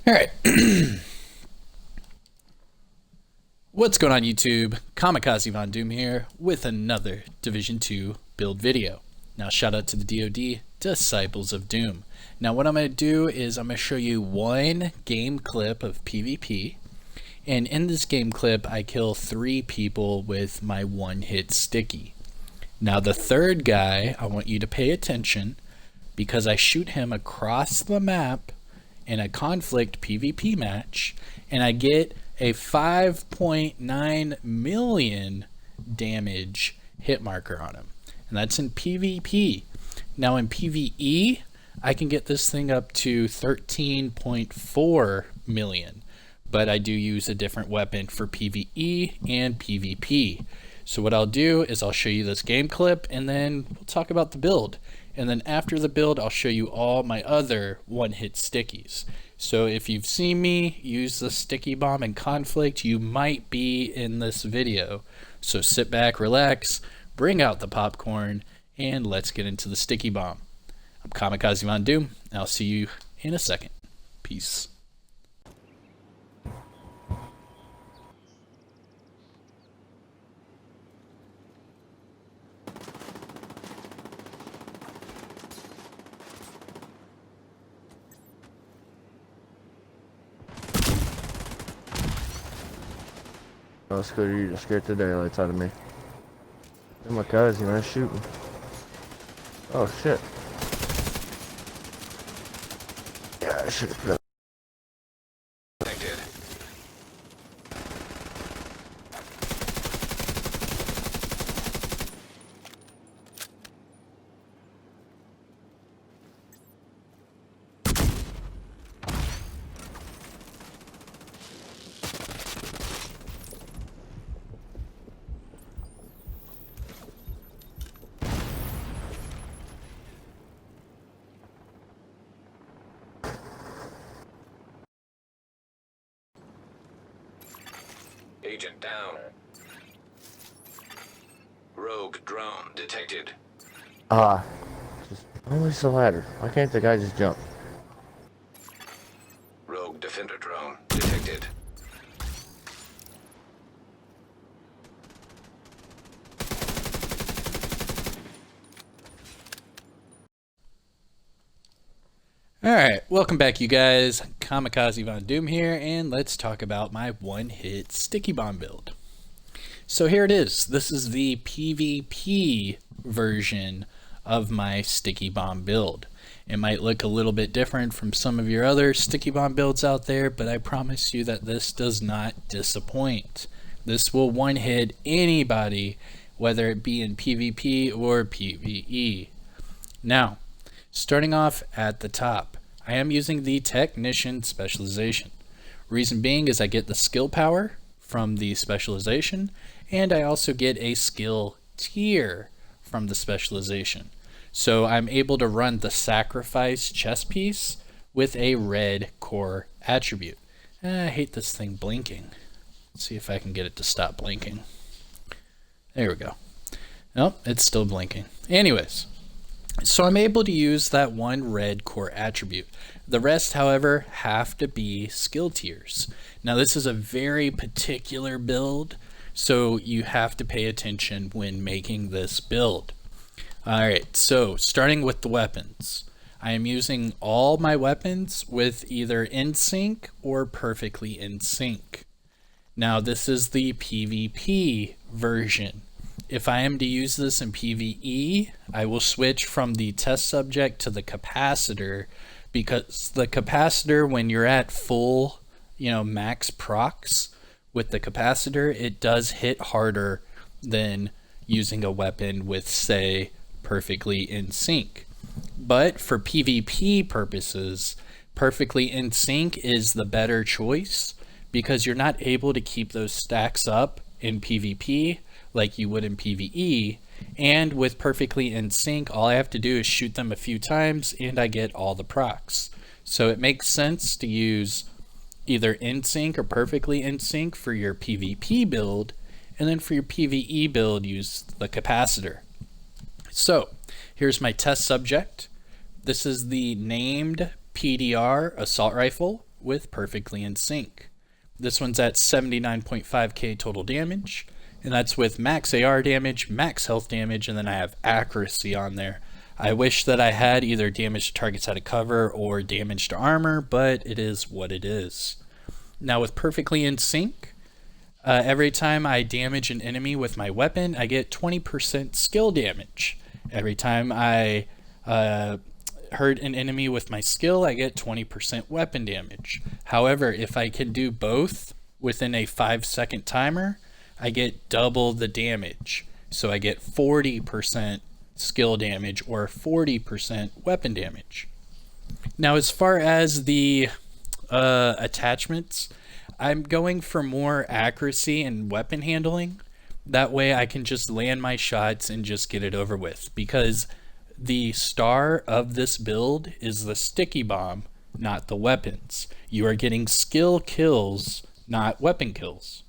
Alright. What's going on YouTube? Kamikazevondoom here with another Division 2 build video. Now shout out to the DoD, Disciples of Doom. Now what I'm going to do is I'm going to show you one game clip of PvP. And in this game clip I kill 3 people with my one-hit sticky. Now the third guy, I want you to pay attention because I shoot him across the map in a conflict PvP match and I get a 5.9 million damage hit marker on him, and that's in PvP. Now in PvE I can get this thing up to 13.4 million, but I do use a different weapon for PvE and PvP. So what I'll do is I'll show you this game clip and then we'll talk about the build, and then after the build I'll show you all my other one-hit stickies. So if you've seen me use the sticky bomb in conflict, you might be in this video. So sit back, relax, bring out the popcorn, and let's get into the sticky bomb. I'm Kamikazevondoom, and I'll see you in a second. Peace. Oh, Scooter, you just scared the daylights out of me. Oh my god, man, shooting. Oh shit. Yeah, I should have put up. Agent down. Rogue drone detected. Just always the ladder. Why can't the guy just jump? Rogue defender drone detected. Alright, welcome back you guys. Kamikazevondoom here, and let's talk about my one-hit sticky bomb build. So here it is. This is the PvP version of my sticky bomb build. It might look a little bit different from some of your other sticky bomb builds out there, but I promise you that this does not disappoint. This will one-hit anybody, whether it be in PvP or PvE. Now, starting off at the top, I am using the Technician specialization. Reason being is I get the skill power from the specialization, and I also get a skill tier from the specialization. So I'm able to run the Sacrifice chest piece with a red core attribute. I hate this thing blinking. Let's see if I can get it to stop blinking. There we go. Nope, it's still blinking. Anyways. So I'm able to use that one red core attribute. The rest, however, have to be skill tiers. Now this is a very particular build, so you have to pay attention when making this build. Alright, so starting with the weapons. I am using all my weapons with either in sync or perfectly in sync. Now this is the PvP version. If I am to use this in PvE, I will switch from the test subject to the capacitor, because the capacitor, when you're at full, max procs with the capacitor, it does hit harder than using a weapon with, say, perfectly in sync. But for PvP purposes, perfectly in sync is the better choice because you're not able to keep those stacks up in PvP like you would in PvE, and with perfectly in sync all I have to do is shoot them a few times and I get all the procs. So it makes sense to use either in sync or perfectly in sync for your PvP build, and then for your PvE build use the capacitor. So here's my test subject. This is the named PDR assault rifle with perfectly in sync. This one's at 79.5k total damage, and that's with max AR damage, max health damage, and then I have accuracy on there. I wish that I had either damage to targets out of cover or damage to armor, but it is what it is. Now with perfectly in sync, every time I damage an enemy with my weapon, I get 20% skill damage. Every time I hurt an enemy with my skill, I get 20% weapon damage. However, if I can do both within a 5-second timer, I get double the damage. So I get 40% skill damage or 40% weapon damage. Now as far as the attachments, I'm going for more accuracy and weapon handling. That way I can just land my shots and just get it over with, because the star of this build is the sticky bomb, not the weapons. You are getting skill kills, not weapon kills.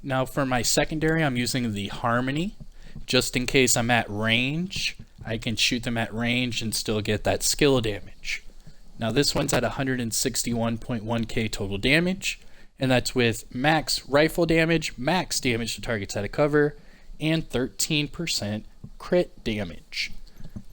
Now for my secondary, I'm using the Harmony. Just in case I'm at range, I can shoot them at range and still get that skill damage. Now this one's at 161.1k total damage, and that's with max rifle damage, max damage to targets out of cover, and 13% crit damage.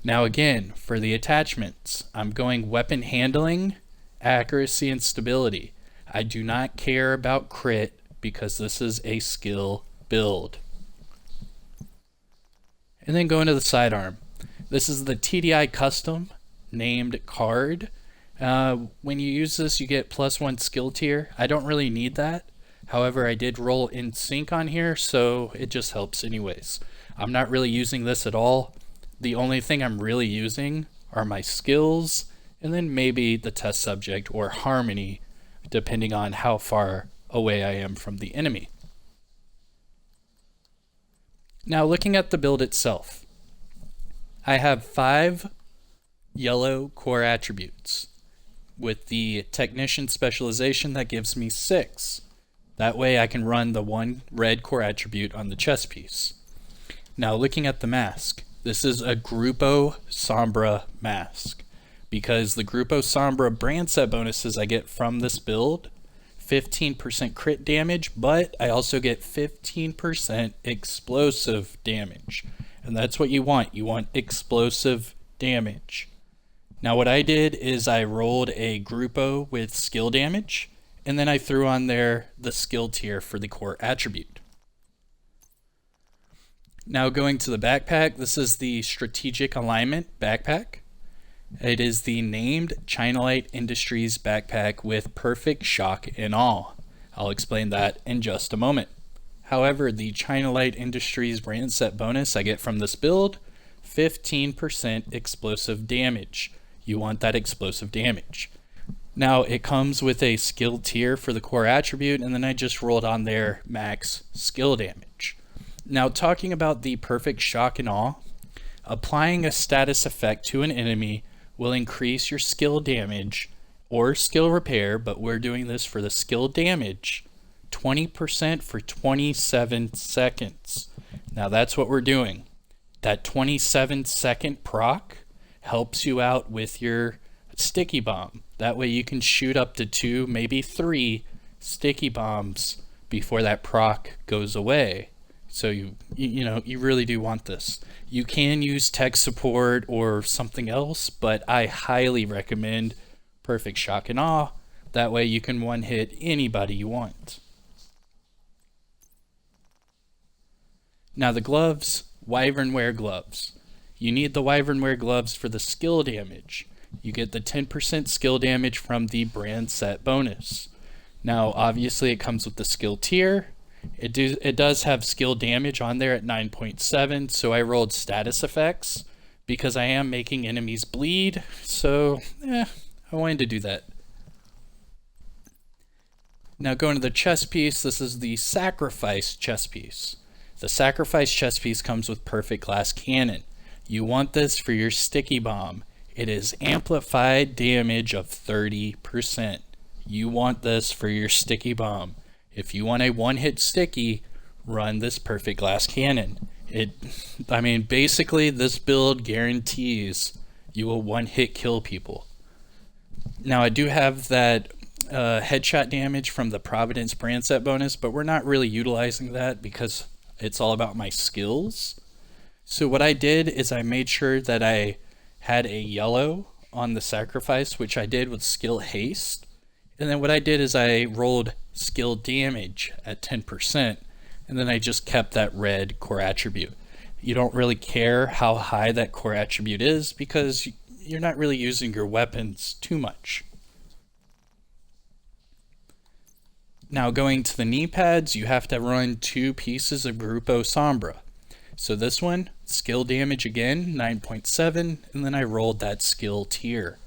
Now again, for the attachments, I'm going weapon handling, accuracy, and stability. I do not care about crit because this is a skill build. And then going to the sidearm. This is the TDI custom named card. When you use this, you get +1 skill tier. I don't really need that. However, I did roll in sync on here, so it just helps anyways. I'm not really using this at all. The only thing I'm really using are my skills, and then maybe the test subject or Harmony, depending on how far away I am from the enemy. Now looking at the build itself, I have 5 yellow core attributes. With the technician specialization, that gives me 6. That way I can run the 1 red core attribute on the chest piece. Now looking at the mask, this is a Grupo Sombra mask, because the Grupo Sombra brand set bonuses I get from this build, 15% crit damage, but I also get 15% explosive damage. And that's what you want. You want explosive damage. Now what I did is I rolled a Grupo with skill damage, and then I threw on there the skill tier for the core attribute. Now going to the backpack, this is the strategic alignment backpack. It is the named Chinalite Industries backpack with perfect shock and awe. I'll explain that in just a moment. However, the Chinalite Industries brand set bonus I get from this build, 15% explosive damage. You want that explosive damage. Now it comes with a skill tier for the core attribute, and then I just rolled on there max skill damage. Now talking about the perfect shock and awe, applying a status effect to an enemy will increase your skill damage or skill repair, but we're doing this for the skill damage, 20% for 27 seconds. Now that's what we're doing. That 27-second proc helps you out with your sticky bomb. That way you can shoot up to 2, maybe 3 sticky bombs before that proc goes away. So you really do want this. You can use tech support or something else, but I highly recommend perfect shock and awe. That way you can one hit anybody you want. Now the gloves, Wyvernware gloves. You need the Wyvernware gloves for the skill damage. You get the 10% skill damage from the brand set bonus. Now obviously it comes with the skill tier. It does have skill damage on there at 9.7, so I rolled status effects because I am making enemies bleed, so I wanted to do that. Now going to the chest piece, this is the sacrifice chest piece. The sacrifice chest piece comes with perfect glass cannon. You want this for your sticky bomb. It is amplified damage of 30%. You want this for your sticky bomb. If you want a one-hit sticky, run this perfect glass cannon. Basically this build guarantees you will one-hit kill people. Now I do have that headshot damage from the Providence brand set bonus, but we're not really utilizing that because it's all about my skills. So what I did is I made sure that I had a yellow on the sacrifice, which I did with skill haste. And then what I did is I rolled skill damage at 10%, and then I just kept that red core attribute. You don't really care how high that core attribute is because you're not really using your weapons too much. Now going to the knee pads, you have to run 2 pieces of Grupo Sombra. So this one, skill damage again, 9.7, and then I rolled that skill tier.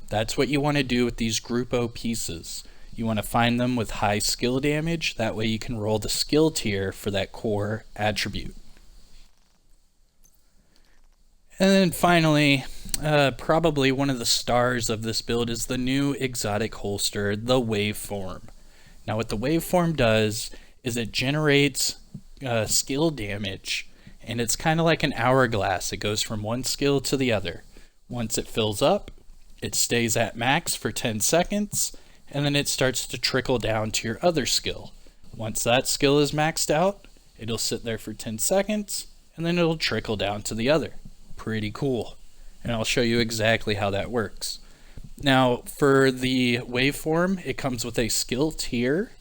That's what you want to do with these Grupo pieces. You want to find them with high skill damage, that way you can roll the skill tier for that core attribute. And then finally, probably one of the stars of this build is the new exotic holster, the Waveform. Now what the Waveform does is it generates skill damage, and it's kind of like an hourglass. It goes from one skill to the other. Once it fills up, it stays at max for 10 seconds, and then it starts to trickle down to your other skill. Once that skill is maxed out, it'll sit there for 10 seconds, and then it'll trickle down to the other. Pretty cool. And I'll show you exactly how that works. Now, for the Waveform, it comes with a skill tier,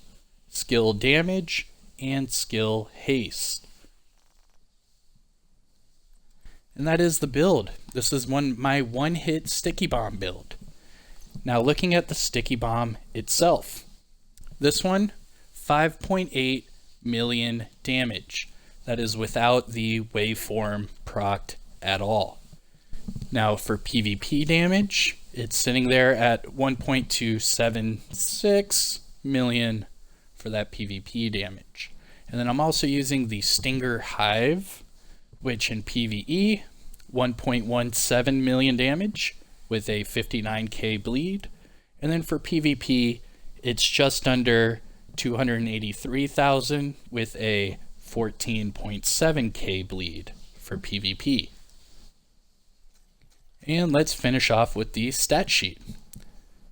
skill damage, and skill haste. And that is the build. This is my one-hit sticky bomb build. Now looking at the sticky bomb itself. This one, 5.8 million damage. That is without the Waveform procced at all. Now for PvP damage, it's sitting there at 1.276 million for that PvP damage. And then I'm also using the Stinger Hive, which in PvE, 1.17 million damage with a 59k bleed. And then for PvP, it's just under 283,000 with a 14.7k bleed for PvP. And let's finish off with the stat sheet.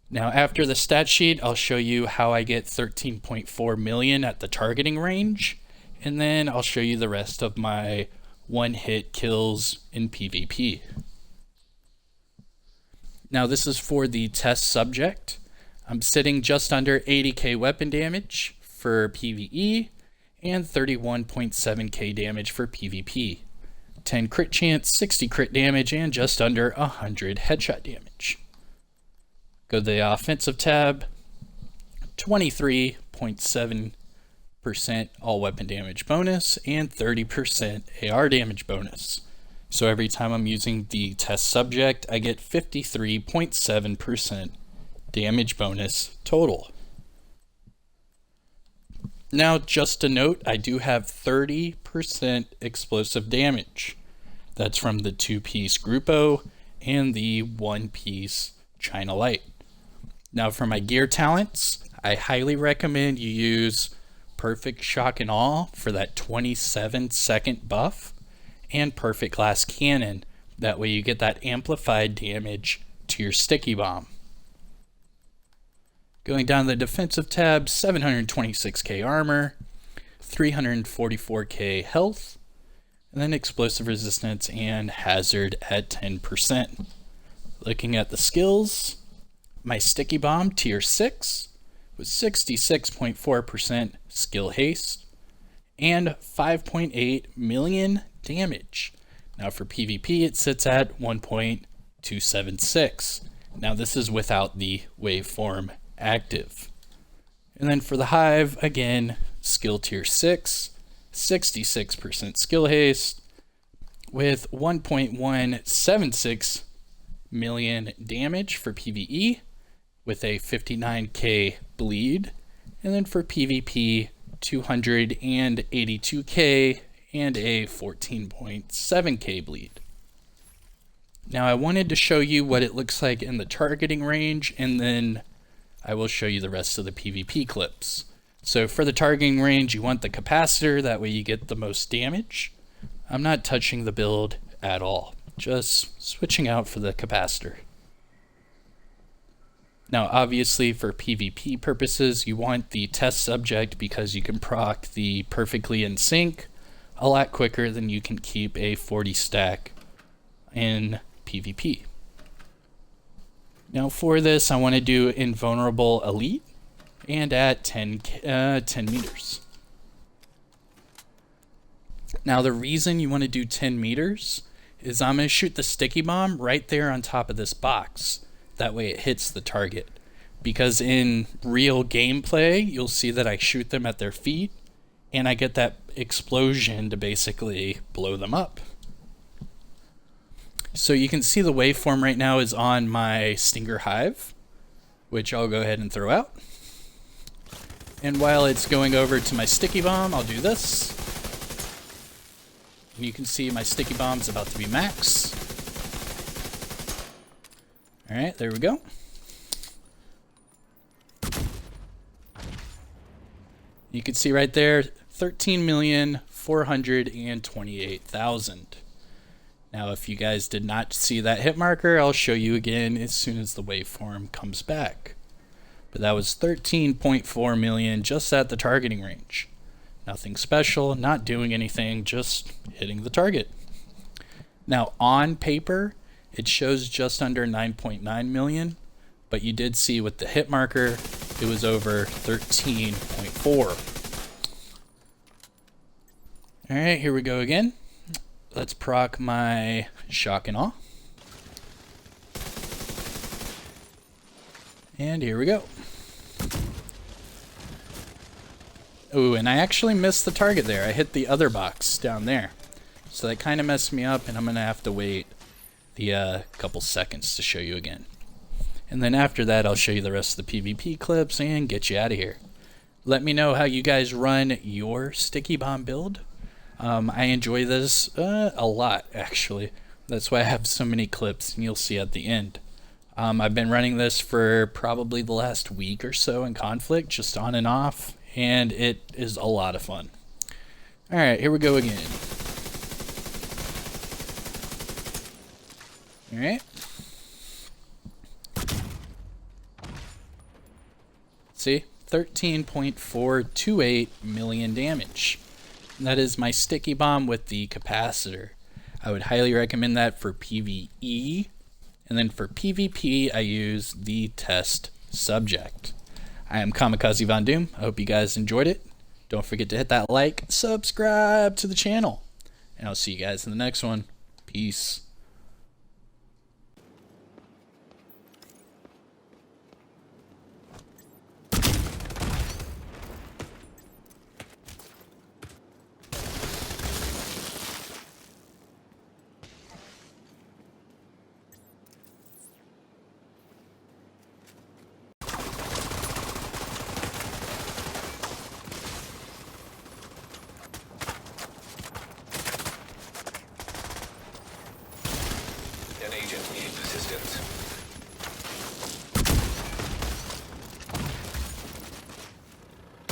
Now after the stat sheet, I'll show you how I get 13.4 million at the targeting range, and then I'll show you the rest of my one-hit kills in PvP. Now this is for the test subject. I'm sitting just under 80k weapon damage for PvE and 31.7k damage for PvP. 10 crit chance, 60 crit damage, and just under 100 headshot damage. Go to the offensive tab, 23.7% all weapon damage bonus and 30% AR damage bonus. So every time I'm using the test subject, I get 53.7% damage bonus total. Now, just a note, I do have 30% explosive damage. That's from the 2-piece Grupo and the 1-piece China Light. Now, for my gear talents, I highly recommend you use Perfect Shock and Awe for that 27-second buff, and Perfect Glass Cannon. That way you get that amplified damage to your sticky bomb. Going down the defensive tab, 726k armor, 344k health, and then explosive resistance and hazard at 10%. Looking at the skills, my sticky bomb tier 6 with 66.4% skill haste and 5.8 million damage. Now for PvP, it sits at 1.276. Now this is without the Waveform active. And then for the Hive, again, skill tier 6, 66% skill haste with 1.176 million damage for PvE with a 59k bleed. And then for PvP, 282k and a 14.7k bleed. Now I wanted to show you what it looks like in the targeting range, and then I will show you the rest of the PvP clips. So for the targeting range, you want the capacitor, that way you get the most damage. I'm not touching the build at all, just switching out for the capacitor. Now obviously for PvP purposes, you want the test subject because you can proc the perfectly in sync a lot quicker than you can keep a 40 stack in PvP. Now for this, I want to do invulnerable elite and at 10 meters. Now the reason you want to do 10 meters is I'm going to shoot the sticky bomb right there on top of this box. That way it hits the target. Because in real gameplay, you'll see that I shoot them at their feet and I get that explosion to basically blow them up. So you can see the waveform right now is on my Stinger Hive, which I'll go ahead and throw out. And while it's going over to my sticky bomb, I'll do this. And you can see my sticky bomb's about to be max. Alright, there we go. You can see right there, 13,428,000. Now, if you guys did not see that hit marker, I'll show you again as soon as the waveform comes back. But that was 13.4 million just at the targeting range. Nothing special, not doing anything, just hitting the target. Now, on paper, it shows just under 9.9 million, but you did see with the hit marker, it was over 13.4. Alright, here we go again. Let's proc my shock and awe. And here we go. Ooh, and I actually missed the target there. I hit the other box down there. So that kind of messed me up, and I'm going to have to wait the couple seconds to show you again. And then after that, I'll show you the rest of the PvP clips and get you out of here. Let me know how you guys run your sticky bomb build. I enjoy this a lot, actually. That's why I have so many clips, and you'll see at the end. I've been running this for probably the last week or so in Conflict, just on and off, and it is a lot of fun. Alright, here we go again. Alright. See? 13.428 million damage. And that is my sticky bomb with the capacitor. I would highly recommend that for PvE. And then for PvP, I use the test subject. I am Kamikazevondoom. I hope you guys enjoyed it. Don't forget to hit that like, subscribe to the channel. And I'll see you guys in the next one. Peace. An agent needs assistance.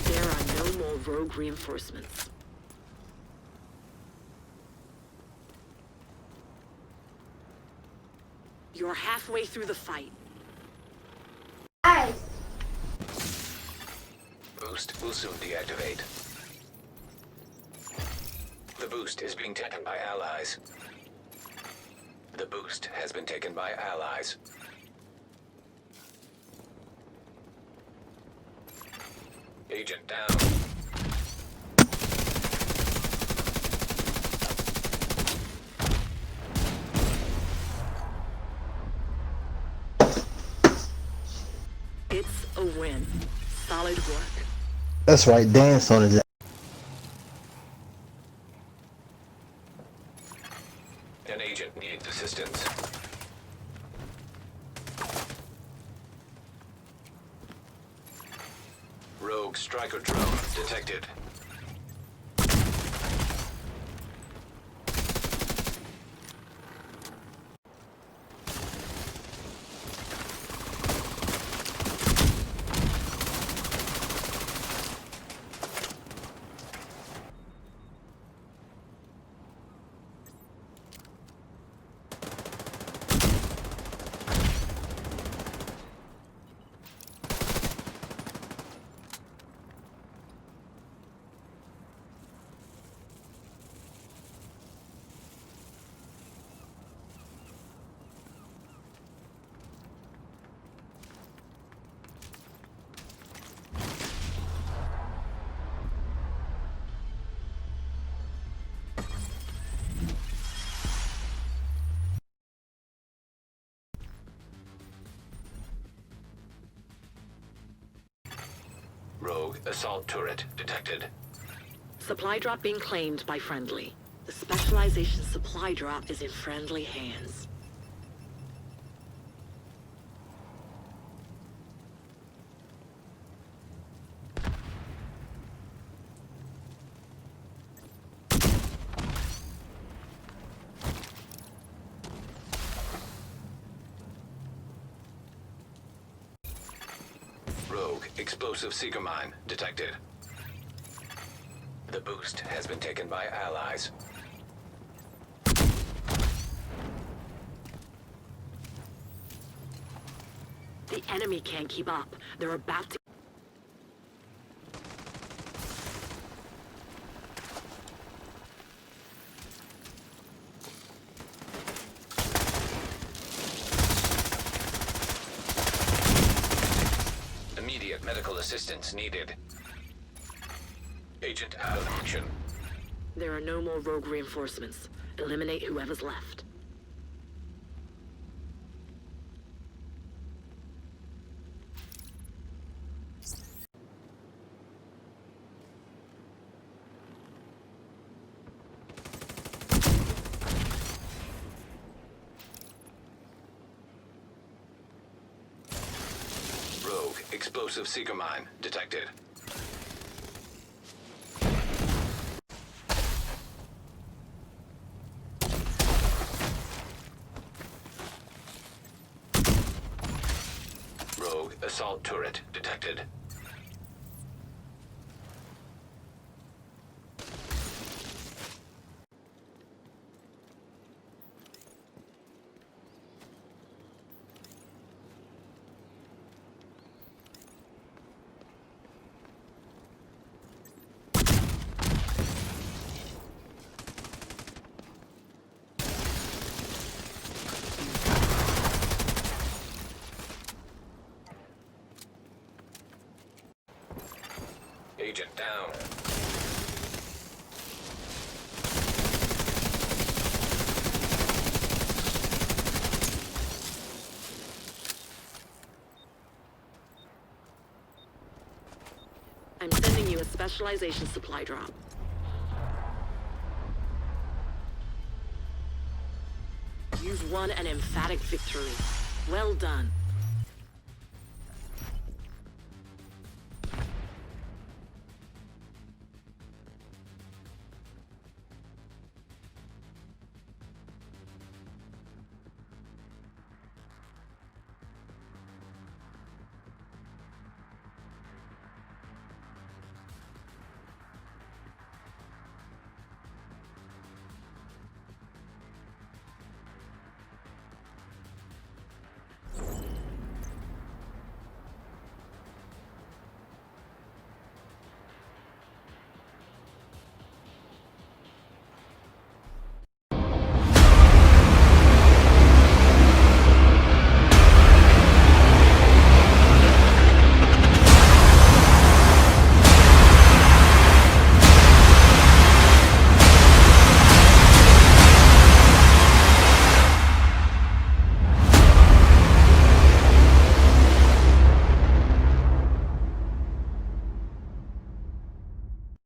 There are no more rogue reinforcements. You're halfway through the fight. Boost will soon deactivate. The boost is being taken by allies. The boost has been taken by allies. Agent down. It's a win. Solid work. That's right, dance on his. An agent needs assistance. Rogue striker drone detected. Rogue assault turret detected. Supply drop being claimed by friendly. The specialization supply drop is in friendly hands. Rogue explosive seeker mine detected. The boost has been taken by allies. The enemy can't keep up. They're about to... Immediate medical assistance needed. Agent out of action. There are no more rogue reinforcements. Eliminate whoever's left. Rogue explosive seeker mine detected. Rogue assault turret detected. Agent down. I'm sending you a specialization supply drop. You've won an emphatic victory. Well done.